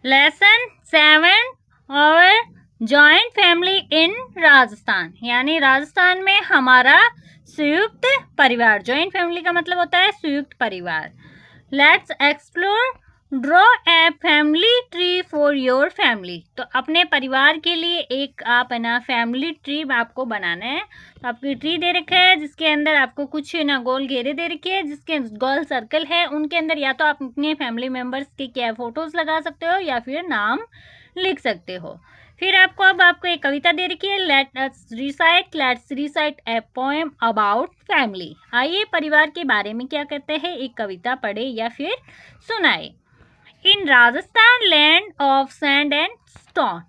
Lesson 7 और joint family in Rajasthan, यानी राजस्थान में हमारा संयुक्त परिवार। जॉइंट फैमिली का मतलब होता है संयुक्त परिवार। Let's explore, draw a family tree for your family. तो अपने परिवार के लिए एक आप है ना फैमिली ट्री आपको बनाना है। तो आपकी ट्री दे रखा है जिसके अंदर आपको कुछ ना गोल घेरे दे रखे है, जिसके गोल सर्कल है, उनके अंदर या तो आप अपने फैमिली मेम्बर्स के क्या फोटोज लगा सकते हो या फिर नाम लिख सकते हो। फिर अब आपको एक कविता दे रखी है, let's recite A poem about family. आइए परिवार के बारे में क्या कहते हैं एक कविता पढ़े या फिर सुनाए। In Rajasthan land of sand and stone,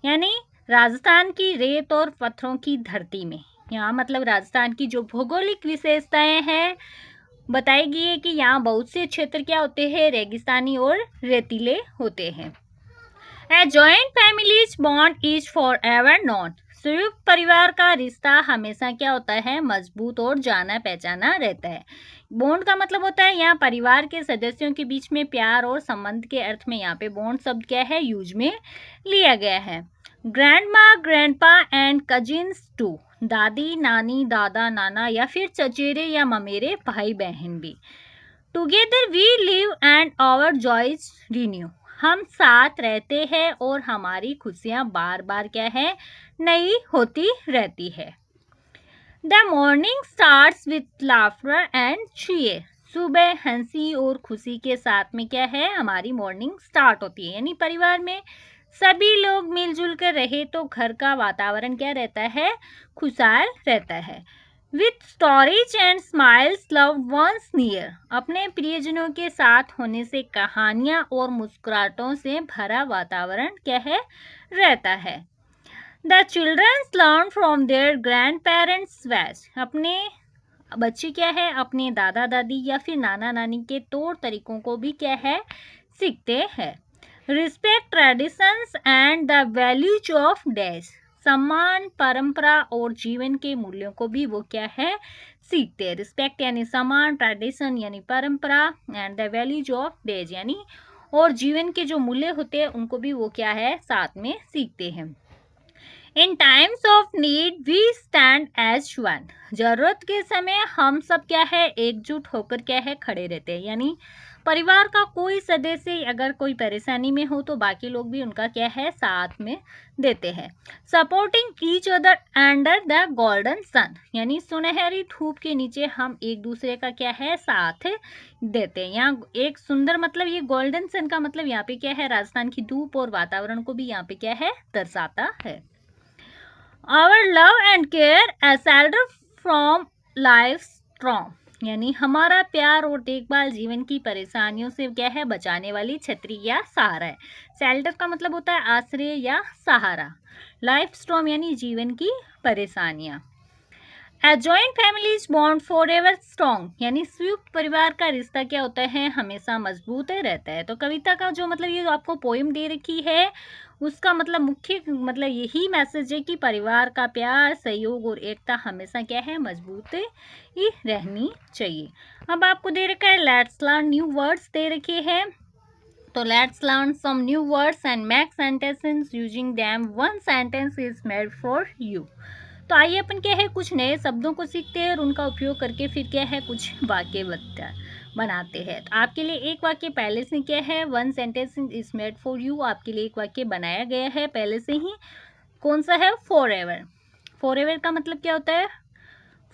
यानी राजस्थान की रेत और पत्थरों की धरती में, यहाँ मतलब राजस्थान की जो भौगोलिक विशेषताएं हैं बताएगी है कि यहाँ बहुत से क्षेत्र क्या होते हैं, रेगिस्तानी और रेतीले होते हैं। A joint families bond is forever known, संयुक्त परिवार का रिश्ता हमेशा क्या होता है, मजबूत और जाना पहचाना रहता है। बॉन्ड का मतलब होता है यहाँ परिवार के सदस्यों के बीच में प्यार और संबंध के अर्थ में यहाँ पे बॉन्ड शब्द क्या है यूज में लिया गया है। Grandma, grandpa and cousins too, दादी, नानी, दादा, नाना या फिर चचेरे या ममेरे भाई बहन भी। Together we live and our joys renew, हम साथ रहते हैं और हमारी खुशियाँ बार बार क्या है, नई होती रहती है। The morning starts with laughter and cheer, सुबह हंसी और खुशी के साथ में क्या है हमारी मॉर्निंग स्टार्ट होती है, यानी परिवार में सभी लोग मिलजुल कर रहे तो घर का वातावरण क्या रहता है, खुशहाल रहता है। With stories and smiles loved ones near, अपने प्रियजनों के साथ होने से कहानियां और मुस्कुराहटों से भरा वातावरण क्या है, रहता है। The childrens learn from their grandparents ways, अपने बच्चे क्या है अपने दादा दादी या फिर नाना नानी के तौर तरीकों को भी क्या है, सीखते हैं। Respect traditions and the values of days, सम्मान, परंपरा और जीवन के मूल्यों को भी वो क्या है, सीखते हैं। रिस्पेक्ट यानी सम्मान, ट्रेडिशन यानी परंपरा, and the values of days यानी और जीवन के जो मूल्य होते हैं उनको भी वो क्या है साथ में सीखते हैं। In times of need we stand as one, जरूरत के समय हम सब क्या है एकजुट होकर क्या है खड़े रहते हैं, यानी परिवार का कोई सदस्य अगर कोई परेशानी में हो तो बाकी लोग भी उनका क्या है साथ में देते हैं। Supporting each other under the golden sun, यानी सुनहरी धूप के नीचे हम एक दूसरे का क्या है साथ देते हैं। यहाँ एक सुंदर मतलब ये गोल्डन सन का मतलब यहाँ पे क्या है राजस्थान की धूप और वातावरण को भी यहाँ पे क्या है दर्शाता है। Our love and care a shelter from life's storm, यानी हमारा प्यार और देखभाल जीवन की परेशानियों से क्या है बचाने वाली छतरी या सहारा है। शेल्टर का मतलब होता है आश्रय या सहारा। लाइफ स्टॉर्म यानी जीवन की परेशानियां। A joint family's bond forever strong, यानी संयुक्त परिवार का रिश्ता क्या होता है हमेशा मजबूत रहता है। तो कविता का जो मतलब ये आपको पोएम दे रखी है उसका मतलब मुख्य मतलब यही मैसेज है कि परिवार का प्यार, सहयोग और एकता हमेशा क्या है मजबूत ही रहनी चाहिए। अब आपको दे रखा है लेट्स लर्न न्यू वर्ड्स दे रखे हैं। तो let's learn some new words and make sentences using them, one sentence is made for you. तो आइए अपन क्या है कुछ नए शब्दों को सीखते हैं और उनका उपयोग करके फिर क्या है कुछ वाक्य बनाते हैं। तो आपके लिए एक वाक्य पहले से क्या है, one sentence is made for you, आपके लिए एक वाक्य बनाया गया है पहले से ही। कौन सा है, फॉर एवर। फॉर एवर का मतलब क्या होता है,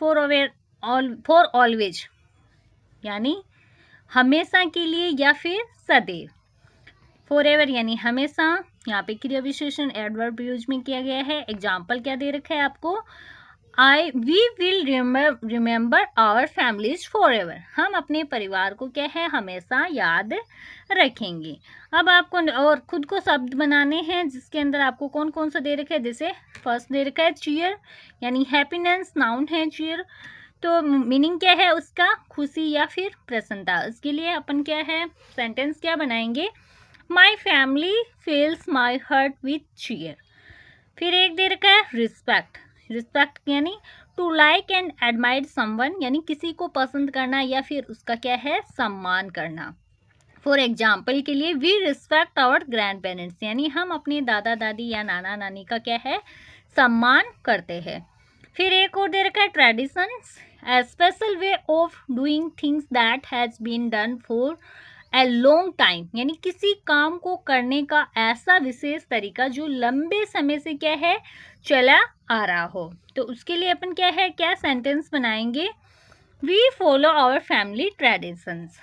फॉर एवर फॉर ऑलवेज, यानी हमेशा के लिए या फिर सदैव। फॉर एवर यानी हमेशा, यहाँ पे क्रिया विशेषण एडवर्ब यूज में किया गया है। एग्जाम्पल क्या दे रखा है आपको, we will remember our families forever, हम अपने परिवार को क्या है हमेशा याद रखेंगे। अब आपको और खुद को शब्द बनाने हैं जिसके अंदर आपको कौन कौन सा दे रखा है, जैसे फर्स्ट दे रखा है चीयर, यानी हैप्पीनेस, नाउन है चीयर। तो मीनिंग क्या है उसका, खुशी या फिर प्रसन्नता। इसके लिए अपन क्या है सेंटेंस क्या बनाएंगे, my family fills my heart with cheer. फिर एक दे रखा है रिस्पेक्ट, रिस्पेक्ट यानी to like and admire someone, यानी किसी को पसंद करना या फिर उसका क्या है सम्मान करना। फॉर एग्जाम्पल के लिए we respect our grandparents, यानी हम अपने दादा दादी या नाना नानी का क्या है, सम्मान करते हैं। फिर एक और दे रखा है traditions, a special way of doing things that has been done for a long time, यानी किसी काम को करने का ऐसा विशेष तरीका जो लंबे समय से क्या है, चला आ रहा हो। तो उसके लिए अपन क्या है, क्या सेंटेंस बनाएंगे, we follow our family traditions.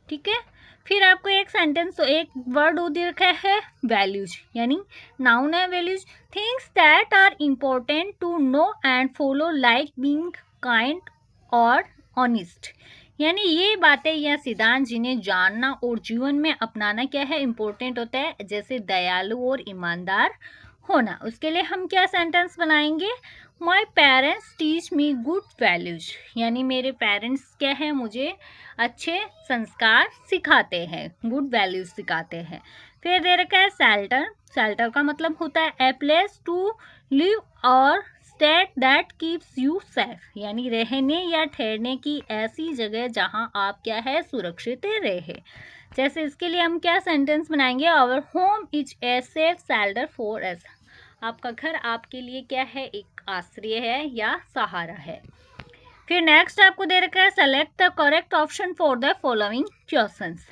ठीक है। फिर आपको एक सेंटेंस, तो एक वर्ड दे रखा है वैल्यूज, यानी नाउन है values, things that are important to know and follow like being kind और ऑनेस्ट, यानी ये बातें या सिद्धांत जिन्हें जानना और जीवन में अपनाना क्या है, इम्पोर्टेंट होता है, जैसे दयालु और ईमानदार होना। उसके लिए हम क्या सेंटेंस बनाएंगे, my parents teach me good values, यानी मेरे पेरेंट्स क्या है, मुझे अच्छे संस्कार सिखाते हैं, गुड वैल्यूज सिखाते हैं। फिर दे रखा है शेल्टर, शेल्टर का मतलब होता है ए प्लेस टू लिव और state that keeps you safe, यानी रहने या ठहरने की ऐसी जगह जहां आप क्या है, सुरक्षित रहे। जैसे इसके लिए हम क्या सेंटेंस बनाएंगे, our home is a safe shelter for us, आपका घर आपके लिए क्या है, एक आश्रय है या सहारा है। फिर नेक्स्ट आपको दे रखा है select the correct option for the following questions,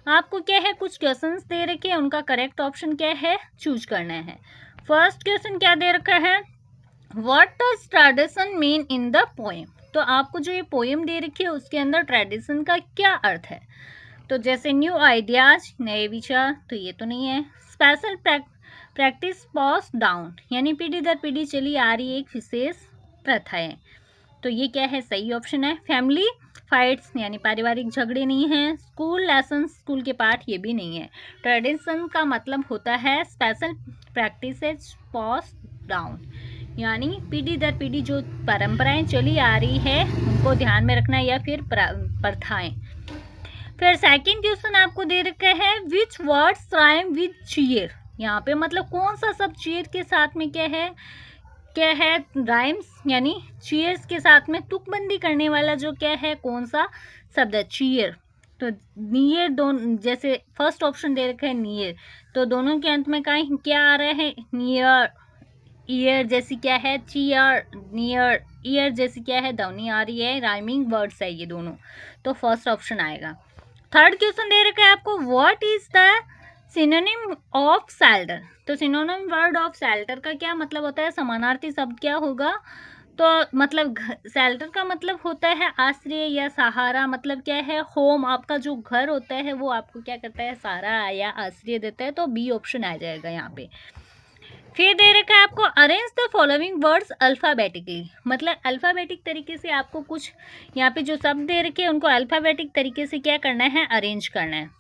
आपको क्या है, कुछ क्वेश्चंस दे रखे हैं, उनका करेक्ट ऑप्शन क्या है, चूज करना है। फर्स्ट क्वेश्चन क्या दे रखा है, what does tradition mean in the poem, तो आपको जो ये पोएम दे रखी है उसके अंदर ट्रेडिशन का क्या अर्थ है। तो जैसे न्यू आइडियाज, नए विचार, तो ये तो नहीं है। स्पेशल प्रैक्टिस पास डाउन, यानी पीढ़ी दर पीढ़ी चली आ रही एक विशेष प्रथा है, तो ये क्या है, सही ऑप्शन है। फैमिली फाइट्स, यानी पारिवारिक झगड़े नहीं हैं। स्कूल लेसन, स्कूल के पाठ, ये भी नहीं है। ट्रेडिशन का मतलब होता है स्पेशल प्रैक्टिसेस पास डाउन, यानी पीढ़ी दर पीढ़ी जो परंपराएं चली आ रही है उनको ध्यान में रखना, या फिर प्रथाएं। फिर सेकंड क्वेश्चन आपको दे रखा है which words rhyme with cheer, यहाँ पे मतलब कौन सा सब चीयर के साथ में क्या है राइम्स, यानी चीयर्स के साथ में तुकबंदी करने वाला जो क्या है, कौन सा शब्द है, चीयर। तो नियर, दोनों, जैसे फर्स्ट ऑप्शन दे रखा है नियर, तो दोनों के अंत में कहीं क्या आ रहा है, नियर, ईयर जैसी क्या है, चीयर, नियर, ईयर जैसी क्या है, ध्वनि आ रही है, राइमिंग वर्ड्स है ये दोनों, तो फर्स्ट ऑप्शन आएगा। थर्ड क्वेश्चन दे रखा है आपको, what is the synonym of shelter, तो सिनोनिम वर्ड ऑफ शेल्टर का क्या मतलब होता है, समानार्थी शब्द क्या होगा, तो मतलब शेल्टर का मतलब होता है आश्रय या सहारा, मतलब क्या है, होम, आपका जो घर होता है वो आपको क्या करता है, सहारा या आश्रय देता है, तो बी ऑप्शन आ जाएगा यहाँ पे। फिर दे रखा है आपको arrange the following words alphabetically, मतलब अल्फाबेटिक तरीके से आपको कुछ यहाँ पे जो शब्द दे रखे हैं उनको अल्फाबेटिक तरीके से क्या करना है, अरेंज करना है।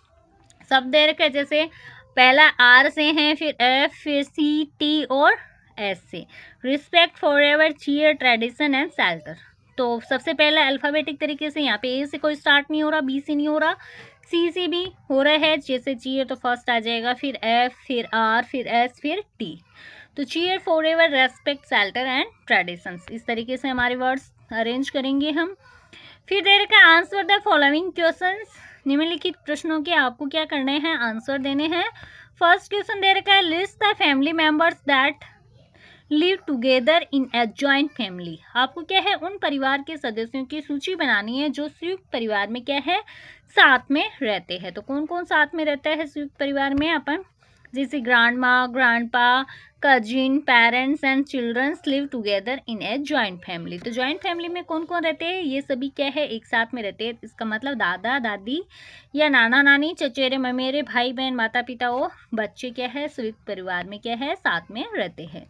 शब्द दे रखे जैसे पहला आर से है, फिर एफ, फिर सी, टी और एस से। Respect forever, cheer, tradition and shelter, तो सबसे पहला अल्फाबेटिक तरीके से यहाँ पे ए से कोई स्टार्ट नहीं हो रहा, बी से नहीं हो रहा, सी से भी हो रहा है, जैसे चीयर तो फर्स्ट आ जाएगा, फिर एफ, फिर आर, फिर एस, फिर टी, तो cheer forever, respect, shelter and traditions, इस तरीके से हमारे वर्ड्स अरेंज करेंगे हम। फिर दे रखा है आंसर द फॉलोइंग क्वेश्चंस, निम्नलिखित प्रश्नों के आपको क्या करने हैं, आंसर देने हैं। फर्स्ट क्वेश्चन दे रखा है list the family members that live together in a joint family, आपको क्या है, उन परिवार के सदस्यों की सूची बनानी है जो संयुक्त परिवार में क्या है, साथ में रहते हैं। तो कौन कौन साथ में रहता है संयुक्त परिवार में, अपन जैसे ग्रैंड माँ, grandpa, cousin, parents and childrens live together in a joint family, तो जॉइंट फैमिली में कौन कौन रहते हैं, ये सभी क्या है, एक साथ में रहते हैं। इसका मतलब दादा दादी या नाना नानी, चचेरे ममेरे, भाई बहन, माता पिता और बच्चे क्या है, संयुक्त परिवार में क्या है, साथ में रहते हैं।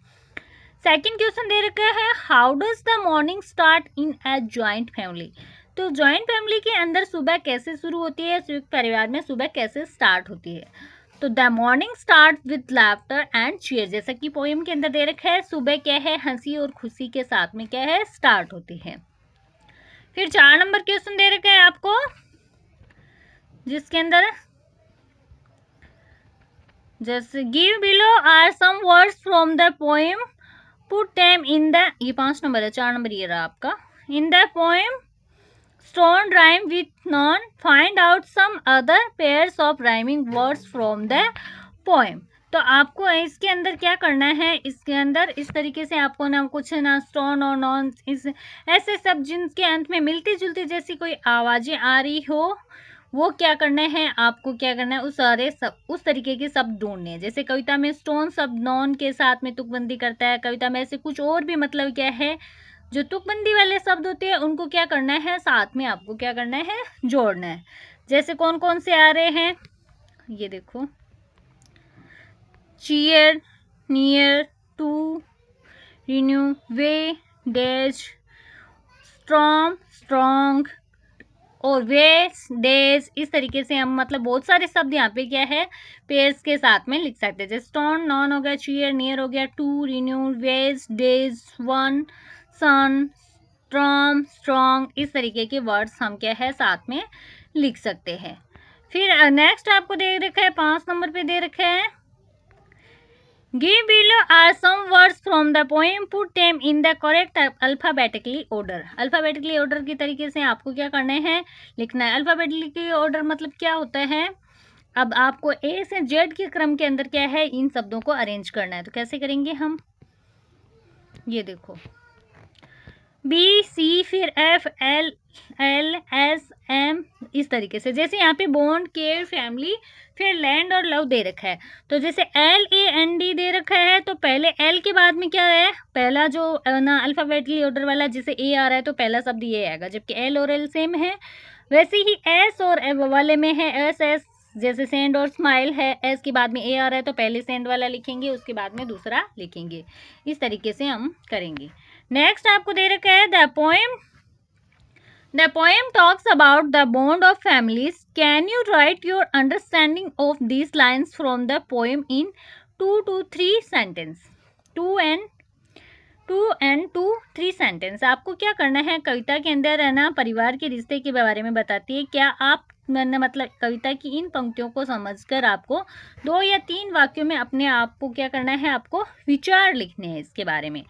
सेकंड क्वेश्चन दे रखा है how does the morning start in a joint family, तो जॉइंट फैमिली के अंदर सुबह कैसे शुरू होती है, संयुक्त परिवार में सुबह कैसे स्टार्ट होती है। तो the morning start with laughter and cheer, जैसा कि पोएम के अंदर दे रखा है, सुबह क्या है, हंसी और खुशी के साथ में क्या है, स्टार्ट होती है। फिर 4 नंबर क्वेश्चन दे रखा है आपको, जिसके अंदर जैसे give below are some words from the poem, put them in the, ये 5 नंबर है, 4 नंबर ये रहा आपका, in the poem stone rhyme with known, find out some other pairs of rhyming words from the poem. तो आपको इसके अंदर क्या करना है, इसके अंदर इस तरीके से आपको ना कुछ ना स्टोन और नॉन इस ऐसे सब जिनके अंत में मिलती जुलती जैसी कोई आवाजें आ रही हो, वो क्या करना है आपको, क्या करना है उस सारे सब उस तरीके के शब्द ढूंढने हैं। जैसे कविता में स्टोन शब्द नॉन के साथ में तुकबंदी करता है, कविता में ऐसे कुछ और भी मतलब क्या है जो तुकबंदी वाले शब्द होते हैं उनको क्या करना है साथ में आपको क्या करना है जोड़ना है। जैसे कौन कौन से आ रहे हैं ये देखो, cheer, near, to, renew, way, dash, strong, strong और वेस डेज। इस तरीके से हम मतलब बहुत सारे शब्द यहाँ पे क्या है पेयर्स के साथ में लिख सकते हैं। जैसे स्टोन नॉन हो गया, चीयर नियर हो गया, टू रिन्यू, वेस डेज, वन सन, स्ट्रॉम स्ट्रॉन्ग, इस तरीके के वर्ड्स हम क्या है साथ में लिख सकते हैं। फिर नेक्स्ट आपको दे रखा है 5 नंबर पे दे रखा है, Give below are some words from the poem. Put them in the correct alphabetically order. Alphabetically order की तरीके से आपको क्या करना है लिखना है। Alphabetically order मतलब क्या होता है, अब आपको A से Z के क्रम के अंदर क्या है इन शब्दों को अरेंज करना है। तो कैसे करेंगे हम, ये देखो बी सी फिर F L L S M, इस तरीके से। जैसे यहाँ पे बॉन्ड केयर फैमिली फिर लैंड और लव दे रखा है, तो जैसे एल ए एन डी दे रखा है तो पहले एल के बाद में क्या है पहला जो ना अल्फ़ाबेटिकली ऑर्डर वाला जैसे ए आ रहा है तो पहला शब्द ये आएगा, जबकि एल और एल सेम है। वैसे ही एस और एफ वाले में है एस एस, जैसे सेंड और स्माइल है, एस के बाद में ए आ रहा है तो पहले सेंड वाला लिखेंगे उसके बाद में दूसरा लिखेंगे। इस तरीके से हम करेंगे। नेक्स्ट आपको दे रखा है the poem talks about the bond of families. Can you right your understanding of these lines from the poem in 2 to 3 sentence. 2 and 3 sentence. आपको क्या करना है, कविता के अंदर है ना परिवार के रिश्ते के बारे में बताती है। क्या आप मतलब कविता की इन पंक्तियों को समझकर आपको 2 या 3 वाक्यों में अपने आप को क्या करना है, आपको विचार लिखने हैं इसके बारे में।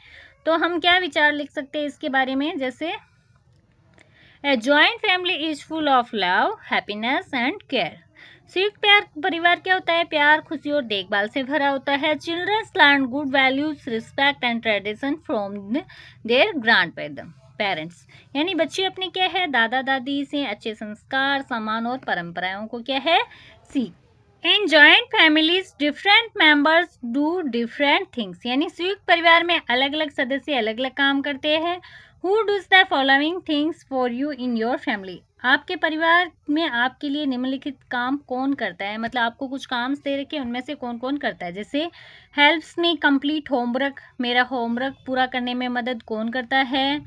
तो हम क्या विचार लिख सकते हैं इसके बारे में, जैसे a joint family is full of love, happiness and care. संयुक्त प्यार परिवार क्या होता है, प्यार खुशी और देखभाल से भरा होता है। Childrens learn good values, respect and tradition from their grandparents. यानी बच्चे अपने क्या है दादा दादी से अच्छे संस्कार सम्मान और परंपराओं को क्या है सीख। In joint families different members do different things. यानी संयुक्त परिवार में अलग अलग सदस्य अलग अलग काम करते हैं। Who does the following things for you in your family. आपके परिवार में आपके लिए निम्नलिखित काम कौन करता है, मतलब आपको कुछ काम दे रखे उनमें से कौन कौन करता है। जैसे हेल्प्स मी कंप्लीट होमवर्क, मेरा होमवर्क पूरा करने में मदद कौन करता है।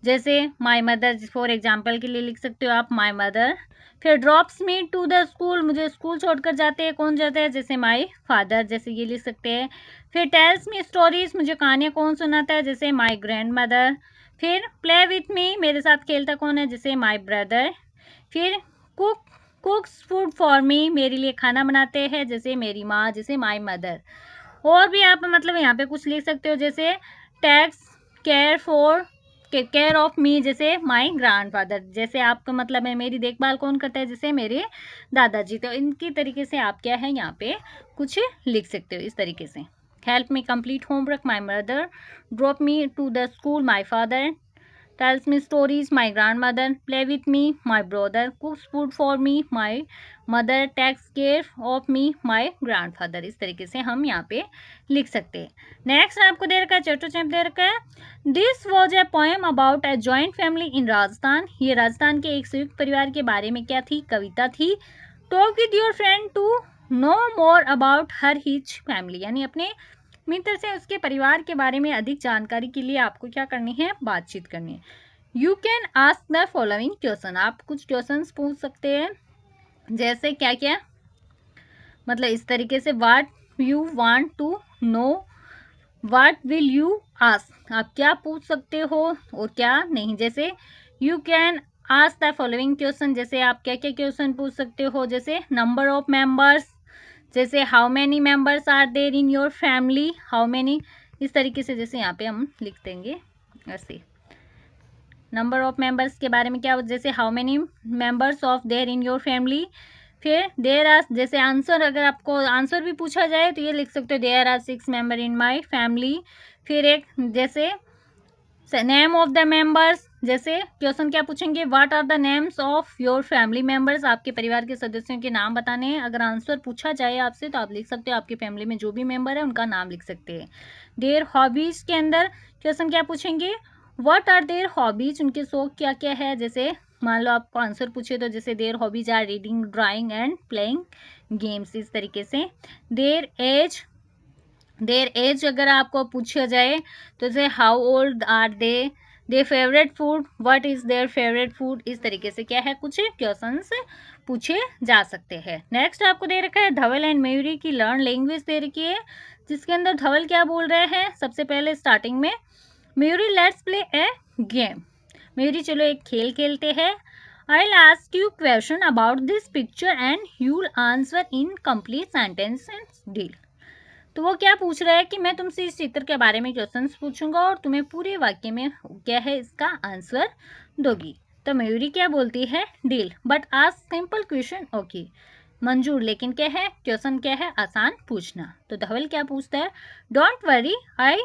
जैसे माई मदर, फॉर एग्जाम्पल के लिए लिख सकते हो आप माई मदर। फिर drops me to the school, मुझे स्कूल छोड़कर जाते हैं कौन जाता है, जैसे माई फादर, जैसे ये लिख सकते हैं। फिर टेल्स मी स्टोरीज, मुझे कहानियाँ कौन सुनाता है, जैसे माई ग्रैंड मदर। फिर प्ले विथ मी, मेरे साथ खेलता कौन है, जैसे माई ब्रदर। फिर कुक्स फूड फॉर मी, मेरे लिए खाना बनाते हैं जैसे मेरी माँ, जैसे माई मदर। और भी आप मतलब यहाँ पे कुछ लिख सकते हो, जैसे टैक्स केयर ऑफ मी, जैसे माई ग्रैंडफादर। जैसे आपका मतलब है मेरी देखभाल कौन करता है, जैसे मेरे दादाजी। तो इनकी तरीके से आप क्या है यहाँ पे कुछ लिख सकते हो इस तरीके से। Help me complete homework my mother, drop me to the school my father, tells me stories my grandmother, play with me my brother, cooks food for me my mother, takes care of me my grandfather। इस तरीके से हम यहाँ पे लिख सकते हैं। Next आपको दे रखा है चैप्टर चैप दे रखा है this was a poem about a joint family in Rajasthan. ये राजस्थान के एक संयुक्त परिवार के बारे में क्या थी, कविता थी। Talk with your friend to know more about her his family. यानी अपने मित्र से उसके परिवार के बारे में अधिक जानकारी के लिए आपको क्या करनी है, बातचीत करनी है। You can ask the following question. आप कुछ क्वेश्चंस पूछ सकते हैं, जैसे क्या क्या, मतलब इस तरीके से what you want to know, what will you ask, आप क्या पूछ सकते हो और क्या नहीं। जैसे you can ask the following question, जैसे आप क्या क्या क्वेश्चन पूछ सकते हो, जैसे नंबर ऑफ मेंबर्स, जैसे how many members are there in your family, how many, इस तरीके से जैसे यहाँ पे हम लिख देंगे ऐसे। नंबर ऑफ मेंबर्स के बारे में क्या, जैसे how many members of there in your family. फिर देयर आर, जैसे आंसर, अगर आपको आंसर भी पूछा जाए तो ये लिख सकते हो there are 6 member in my family. फिर एक जैसे नेम ऑफ द मेंबर्स, जैसे क्वेश्चन क्या पूछेंगे, what are the names of your family members, आपके परिवार के सदस्यों के नाम बताने हैं। अगर आंसर पूछा जाए आपसे तो आप लिख सकते हो आपकी फैमिली में जो भी मेंबर है उनका नाम लिख सकते हैं। देयर हॉबीज के अंदर क्वेश्चन क्या पूछेंगे, व्हाट आर देयर हॉबीज, उनके शौक क्या क्या है। जैसे मान लो आपको आंसर पूछे तो जैसे their hobbies are reading, drawing and playing games, इस तरीके से। देयर एज अगर आपको पूछा जाए तो जैसे how old are they favourite food, what is their favourite food, इस तरीके से क्या है कुछ क्वेश्चंस पूछे जा सकते हैं। नेक्स्ट आपको दे रखा है धवल एंड मयूरी की लर्न लैंग्वेज दे रखी है, जिसके अंदर धवल क्या बोल रहे हैं, सबसे पहले स्टार्टिंग में Mayuri let's play A game, Mayuri चलो एक खेल खेलते हैं। I'll ask you question about this picture and you'll answer in complete sentences deal। तो वो क्या पूछ रहा है कि मैं तुमसे इस चित्र के बारे में क्वेश्चंस पूछूंगा और तुम्हें पूरे वाक्य में क्या है इसका आंसर दोगी। तो मयूरी क्या बोलती है, deal but ask simple question okay, मंजूर लेकिन क्या है क्वेश्चन क्या है आसान पूछना। तो धवल क्या पूछता है, don't worry I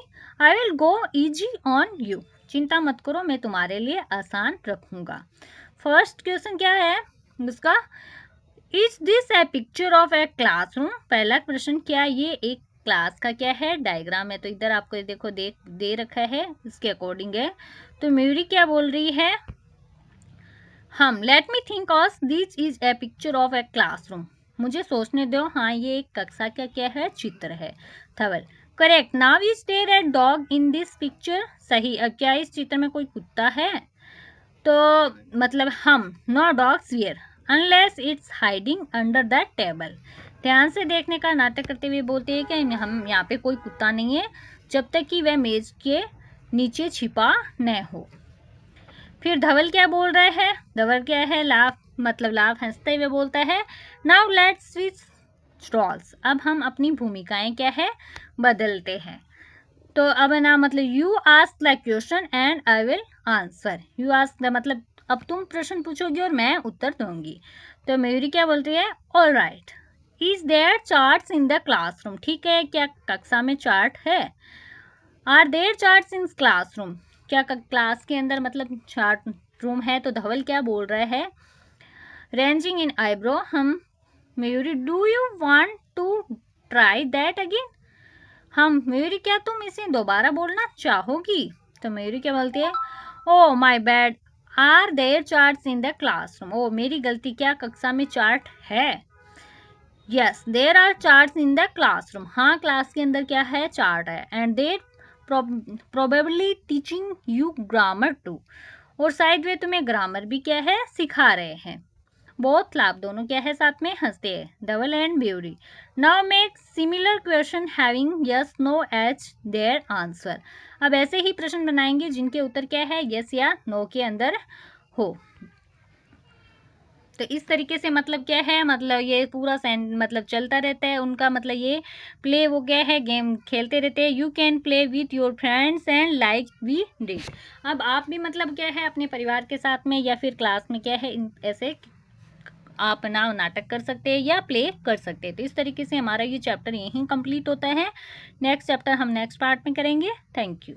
will go easy on you, चिंता मत करो मैं तुम्हारे लिए आसान रखूंगा। फर्स्ट क्वेश्चन क्या है उसका, is this A picture of a classroom, पहला प्रश्न क्या ये एक क्लास का क्या है डायग्राम है। तो इधर आपको देखो दे रखा है इसके अकॉर्डिंग है। तो मयूरी क्या बोल रही है, हम let me think of this is a picture of a classroom, मुझे सोचने दो, हाँ ये एक कक्षा का क्या है चित्र है। Dhaval correct, now is there a dog in this picture, सही, अब क्या इस चित्र में कोई कुत्ता है। तो मतलब हम no dogs here unless it's hiding under that table, ध्यान से देखने का नाटक करते हुए बोलते हैं कि हम यहाँ पे कोई कुत्ता नहीं है जब तक कि वह मेज के नीचे छिपा न हो। फिर धवल क्या बोल रहे हैं, धवल क्या है लाफ, मतलब लाफ हंसते हुए बोलता है, नाउ लेट्स स्विच रोल्स, अब हम अपनी भूमिकाएं क्या है बदलते हैं। तो अब ना मतलब you ask the question and I will answer, you ask the मतलब अब तुम प्रश्न पूछोगी और मैं उत्तर दूंगी। तो मयूरी क्या बोल रही है, all right, is there charts in the classroom, ठीक है क्या कक्षा में चार्ट है। Are there charts in classroom, क्या क्लास के अंदर मतलब चार्ट रूम है। तो धवल क्या बोल रहे हैं, ranging in eyebrow, hmm Mayuri do you want to try that again, hmm Mayuri क्या तुम इसे दोबारा बोलना चाहोगी। तो मयूरी क्या बोलती है, oh my bad are there charts in the classroom, ओ मेरी गलती क्या कक्षा में चार्ट है। Yes there are charts in the classroom, हाँ क्लास के अंदर क्या है चार्ट है। And they're probably teaching you grammar too, और शायद वे तुम्हें ग्रामर भी क्या है सिखा रहे हैं। बोथ लाभ, दोनों क्या है साथ में हंसते हैं, Dhaval and Mayuri. Now make similar question having yes no as their answer, अब ऐसे ही प्रश्न बनाएंगे जिनके उत्तर क्या है यस या नो के अंदर हो। तो इस तरीके से मतलब क्या है, मतलब ये पूरा मतलब चलता रहता है उनका, मतलब ये प्ले वो क्या है गेम खेलते रहते हैं। You can play with your friends and like we did, अब आप भी मतलब क्या है अपने परिवार के साथ में या फिर क्लास में क्या है ऐसे आप ना नाटक कर सकते हैं या प्ले कर सकते हैं। तो इस तरीके से हमारा ये चैप्टर यहीं कंप्लीट होता है। नेक्स्ट चैप्टर हम नेक्स्ट पार्ट में करेंगे। Thank you.